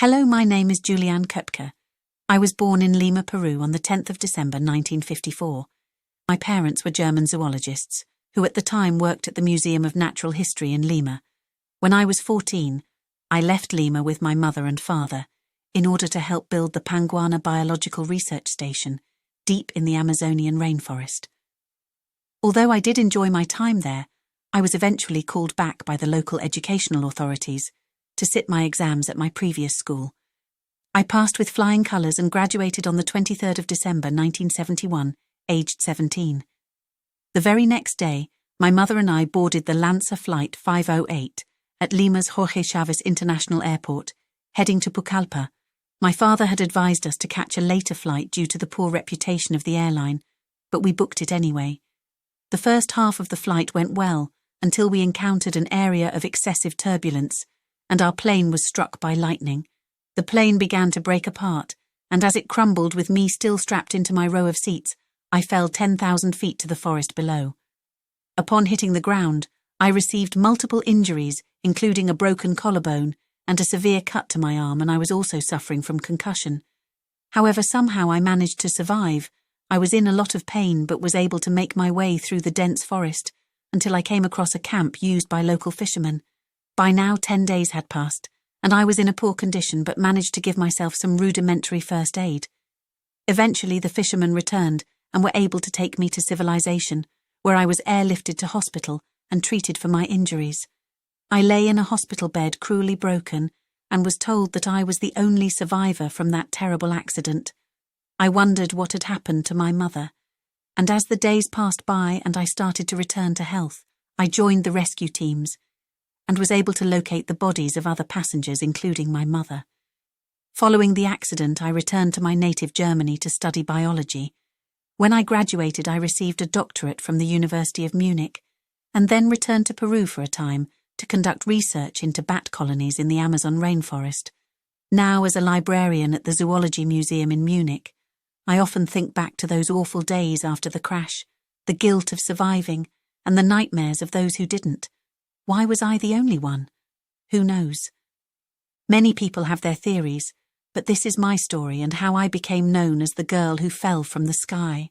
Hello, my name is Juliane Koepcke. I was born in Lima, Peru on the 10th of December 1954. My parents were German zoologists, who at the time worked at the Museum of Natural History in Lima. When I was 14, I left Lima with my mother and father in order to help build the Panguana Biological Research Station, deep in the Amazonian rainforest. Although I did enjoy my time there, I was eventually called back by the local educational authorities to sit my exams at my previous school. I passed with flying colours and graduated on the 23rd of December 1971, aged 17. The very next day, my mother and I boarded the Lancer Flight 508 at Lima's Jorge Chávez International Airport, heading to Pucallpa. My father had advised us to catch a later flight due to the poor reputation of the airline, but we booked it anyway. The first half of the flight went well until we encountered an area of excessive turbulence, and our plane was struck by lightning. The plane began to break apart, and as it crumbled with me still strapped into my row of seats, I fell 10,000 feet to the forest below. Upon hitting the ground, I received multiple injuries, including a broken collarbone and a severe cut to my arm, and I was also suffering from concussion. However, somehow I managed to survive. I was in a lot of pain but was able to make my way through the dense forest until I came across a camp used by local fishermen. By now 10 days had passed, and I was in a poor condition but managed to give myself some rudimentary first aid. Eventually the fishermen returned and were able to take me to civilization, where I was airlifted to hospital and treated for my injuries. I lay in a hospital bed cruelly broken and was told that I was the only survivor from that terrible accident. I wondered what had happened to my mother, and as the days passed by and I started to return to health, I joined the rescue teams and was able to locate the bodies of other passengers, including my mother. Following the accident, I returned to my native Germany to study biology. When I graduated, I received a doctorate from the University of Munich, and then returned to Peru for a time to conduct research into bat colonies in the Amazon rainforest. Now, as a librarian at the Zoology Museum in Munich, I often think back to those awful days after the crash, the guilt of surviving, and the nightmares of those who didn't. Why was I the only one? Who knows? Many people have their theories, but this is my story and how I became known as the girl who fell from the sky.